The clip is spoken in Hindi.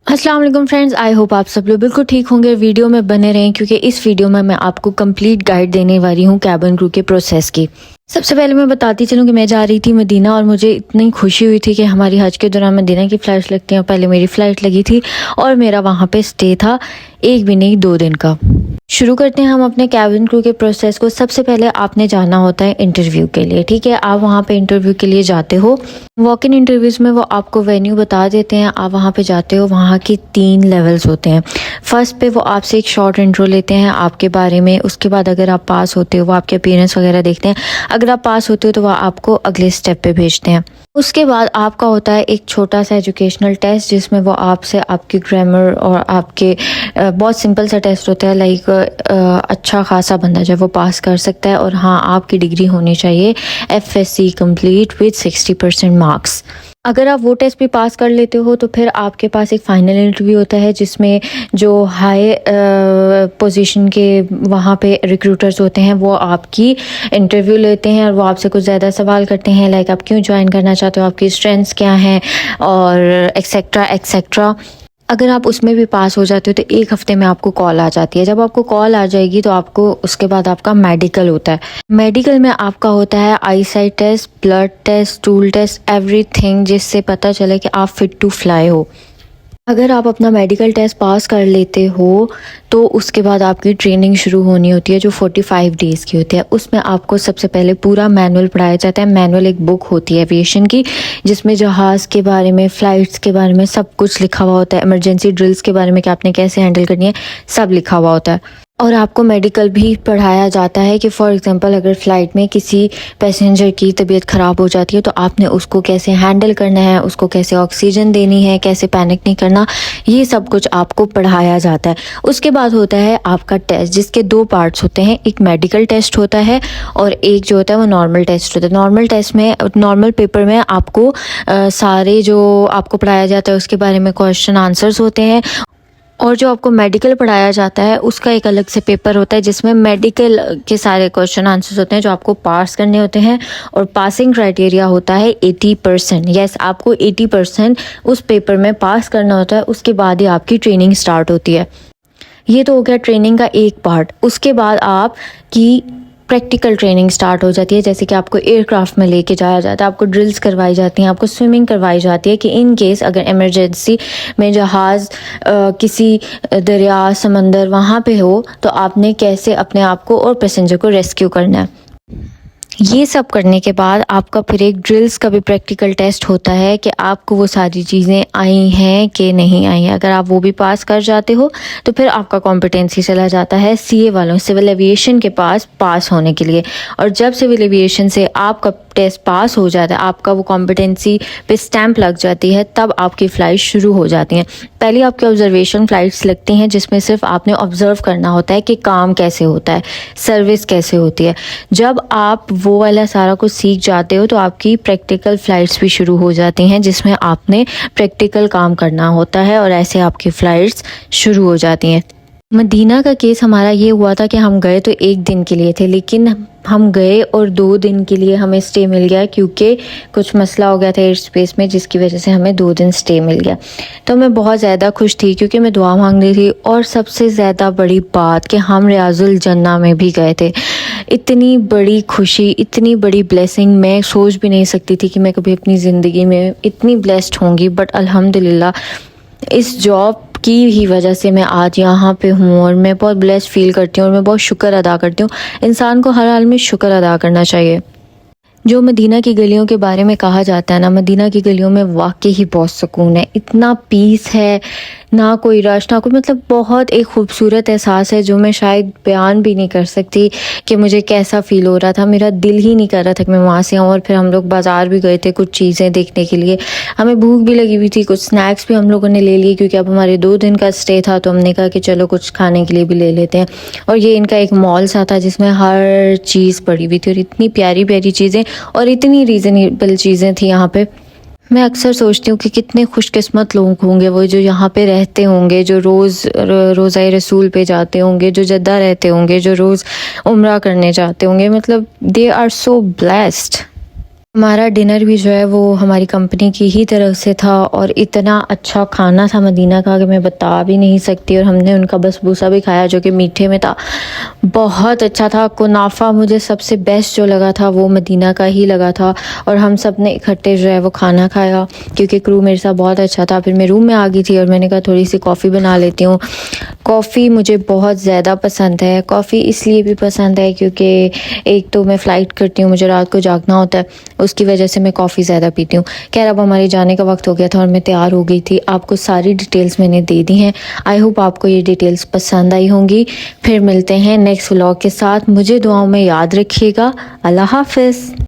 अस्सलाम वालेकुम फ्रेंड्स, आई होप आप सब लोग बिल्कुल ठीक होंगे। वीडियो में बने रहें क्योंकि इस वीडियो में मैं आपको कंप्लीट गाइड देने वाली हूँ कैबिन क्रू के प्रोसेस की। सबसे पहले मैं बताती चलूँ कि मैं जा रही थी मदीना और मुझे इतनी खुशी हुई थी कि हमारी हज के दौरान मदीना की फ़्लाइट लगती हैं। पहले मेरी फ़्लाइट लगी थी और मेरा वहाँ पे स्टे था, एक भी नहीं 2 दिन का। शुरू करते हैं हम अपने कैबिन क्रू के प्रोसेस को। सबसे पहले आपने जाना होता है इंटरव्यू के लिए, ठीक है। आप वहाँ पे इंटरव्यू के लिए जाते हो। वॉक इन इंटरव्यूज़ में वो आपको वेन्यू बता देते हैं, आप वहाँ पे जाते हो। वहाँ के 3 लेवल्स होते हैं। फर्स्ट पे वो आपसे एक शॉर्ट इंट्रो लेते हैं आपके बारे में। उसके बाद अगर आप पास होते हो वो आपके अपीयरेंस वगैरह देखते हैं। अगर आप पास होते हो तो वह आपको अगले स्टेप पे भेजते हैं। उसके बाद आपका होता है एक छोटा सा एजुकेशनल टेस्ट जिसमें वो आपसे आपकी ग्रामर और आपके बहुत सिंपल सा टेस्ट होता है, लाइक अच्छा खासा बंदा जब वो पास कर सकता है। और हाँ, आपकी डिग्री होनी चाहिए FSC कंप्लीट विद 60% मार्क्स। अगर आप वो टेस्ट भी पास कर लेते हो तो फिर आपके पास एक फ़ाइनल इंटरव्यू होता है जिसमें जो हाई पोजीशन के वहाँ पे रिक्रूटर्स होते हैं वो आपकी इंटरव्यू लेते हैं और वो आपसे कुछ ज़्यादा सवाल करते हैं, लाइक आप क्यों ज्वाइन करना चाहते हो, आपकी स्ट्रेंथ्स क्या हैं और एक्सेट्रा एक्सेट्रा। अगर आप उसमें भी पास हो जाते हो तो 1 हफ्ते में आपको कॉल आ जाती है। जब आपको कॉल आ जाएगी तो आपको उसके बाद आपका मेडिकल होता है। मेडिकल में आपका होता है eye sight test, blood test, stool test, everything, जिससे पता चले कि आप फिट टू फ्लाई हो। अगर आप अपना मेडिकल टेस्ट पास कर लेते हो तो उसके बाद आपकी ट्रेनिंग शुरू होनी होती है जो 45 डेज़ की होती है। उसमें आपको सबसे पहले पूरा मैनुअल पढ़ाया जाता है। मैनुअल एक बुक होती है एविएशन की जिसमें जहाज़ के बारे में, फ़्लाइट्स के बारे में सब कुछ लिखा हुआ होता है। इमरजेंसी ड्रिल्स के बारे में कि आपने कैसे हैंडल करनी है, सब लिखा हुआ होता है। और आपको मेडिकल भी पढ़ाया जाता है कि फ़ॉर एग्ज़ाम्पल अगर फ़्लाइट में किसी पैसेंजर की तबीयत ख़राब हो जाती है तो आपने उसको कैसे हैंडल करना है, उसको कैसे ऑक्सीजन देनी है, कैसे पैनिक नहीं करना, ये सब कुछ आपको पढ़ाया जाता है। उसके बाद होता है आपका टेस्ट जिसके 2 पार्ट्स होते हैं। एक मेडिकल टेस्ट होता है और एक जो होता है वो नॉर्मल टेस्ट होता है। नॉर्मल टेस्ट में, नॉर्मल पेपर में आपको सारे जो आपको पढ़ाया जाता है उसके बारे में क्वेश्चन आंसर्स होते हैं। और जो आपको मेडिकल पढ़ाया जाता है उसका एक अलग से पेपर होता है जिसमें मेडिकल के सारे क्वेश्चन आंसर्स होते हैं जो आपको पास करने होते हैं। और पासिंग क्राइटेरिया होता है 80%। यस, आपको 80% उस पेपर में पास करना होता है। उसके बाद ही आपकी ट्रेनिंग स्टार्ट होती है। ये तो हो गया ट्रेनिंग का एक पार्ट। उसके बाद आपकी प्रैक्टिकल ट्रेनिंग स्टार्ट हो जाती है, जैसे कि आपको एयरक्राफ्ट में लेके जाया जाता है, आपको ड्रिल्स करवाई जाती हैं, आपको स्विमिंग करवाई जाती है कि इन केस अगर इमरजेंसी में जहाज़ किसी दरिया, समंदर वहाँ पे हो तो आपने कैसे अपने आप को और पैसेंजर को रेस्क्यू करना है। ये सब करने के बाद आपका फिर एक ड्रिल्स का भी प्रैक्टिकल टेस्ट होता है कि आपको वो सारी चीज़ें आई हैं कि नहीं आई हैं। अगर आप वो भी पास कर जाते हो तो फिर आपका कॉम्पिटेंसी चला जाता है CA वालों, सिविल एविएशन के पास होने के लिए। और जब सिविल एविएशन से आपका टेस्ट पास हो जाता है, आपका वो कॉम्पिटेंसी पे स्टैंप लग जाती है, तब आपकी फ़्लाइट शुरू हो जाती हैं। पहले आपकी ऑब्जर्वेशन फ़्लाइट्स लगती हैं जिसमें सिर्फ आपने ऑब्ज़र्व करना होता है कि काम कैसे होता है, सर्विस कैसे होती है। जब आप वो वाला सारा कुछ सीख जाते हो तो आपकी प्रैक्टिकल फ़्लाइट्स भी शुरू हो जाती हैं जिसमें आपने प्रैक्टिकल काम करना होता है और ऐसे आपकी फ़्लाइट्स शुरू हो जाती हैं। मदीना का केस हमारा ये हुआ था कि हम गए तो 1 दिन के लिए थे, लेकिन हम गए और 2 दिन के लिए हमें स्टे मिल गया क्योंकि कुछ मसला हो गया था एयर स्पेस में जिसकी वजह से हमें 2 दिन स्टे मिल गया। तो मैं बहुत ज़्यादा खुश थी क्योंकि मैं दुआ मांग रही थी। और सबसे ज़्यादा बड़ी बात कि हम रियाजुल जन्ना में भी गए थे। इतनी बड़ी खुशी, इतनी बड़ी ब्लेसिंग मैं सोच भी नहीं सकती थी कि मैं कभी अपनी ज़िंदगी में इतनी ब्लेस्ड होंगी। बट अल्हम्दुलिल्लाह इस जॉब की ही वजह से मैं आज यहाँ पे हूँ और मैं बहुत ब्लेस्ड फील करती हूँ और मैं बहुत शुक्र अदा करती हूँ। इंसान को हर हाल में शुक्र अदा करना चाहिए। जो मदीना की गलियों के बारे में कहा जाता है ना, मदीना की गलियों में वाकई ही बहुत सुकून है, इतना पीस है, ना कोई रश ना कोई, मतलब बहुत एक खूबसूरत एहसास है जो मैं शायद बयान भी नहीं कर सकती कि मुझे कैसा फ़ील हो रहा था। मेरा दिल ही नहीं कर रहा था कि मैं वहाँ से आऊँ। और फिर हम लोग बाज़ार भी गए थे कुछ चीज़ें देखने के लिए। हमें भूख भी लगी हुई थी, कुछ स्नैक्स भी हम लोगों ने ले लिए क्योंकि अब हमारे 2 दिन का स्टे था तो हमने कहा कि चलो कुछ खाने के लिए भी ले लेते हैं। और ये इनका एक मॉल सा था जिसमें हर चीज़ पड़ी हुई थी और इतनी प्यारी प्यारी चीज़ें और इतनी रीज़नेबल चीज़ें थी यहाँ पे। मैं अक्सर सोचती हूँ कि कितने खुशकिस्मत लोग होंगे वो जो यहाँ पे रहते होंगे, जो रोज़ाए रसूल पे जाते होंगे, जो जद्दा रहते होंगे, जो रोज़ उम्रा करने जाते होंगे। मतलब दे आर सो ब्लेस्ड। हमारा डिनर भी जो है वो हमारी कंपनी की ही तरफ से था और इतना अच्छा खाना था मदीना का कि मैं बता भी नहीं सकती। और हमने उनका बसबूसा भी खाया जो कि मीठे में था, बहुत अच्छा था। कुनाफा मुझे सबसे बेस्ट जो लगा था वो मदीना का ही लगा था। और हम सब ने इकट्ठे जो है वो खाना खाया क्योंकि क्रू मेरे साथ बहुत अच्छा था। फिर मैं रूम में आ गई थी और मैंने कहा थोड़ी सी कॉफ़ी बना लेती हूँ। कॉफ़ी मुझे बहुत ज़्यादा पसंद है। कॉफ़ी इसलिए भी पसंद है क्योंकि एक तो मैं फ़्लाइट करती हूँ, मुझे रात को जागना होता है, उसकी वजह से मैं कॉफ़ी ज़्यादा पीती हूँ। खैर अब हमारे जाने का वक्त हो गया था और मैं तैयार हो गई थी। आपको सारी डिटेल्स मैंने दे दी हैं। आई होप आपको ये डिटेल्स पसंद आई होंगी। फिर मिलते हैं नेक्स्ट व्लॉग के साथ। मुझे दुआओं में याद रखिएगा। अल्लाह हाफ़िज़।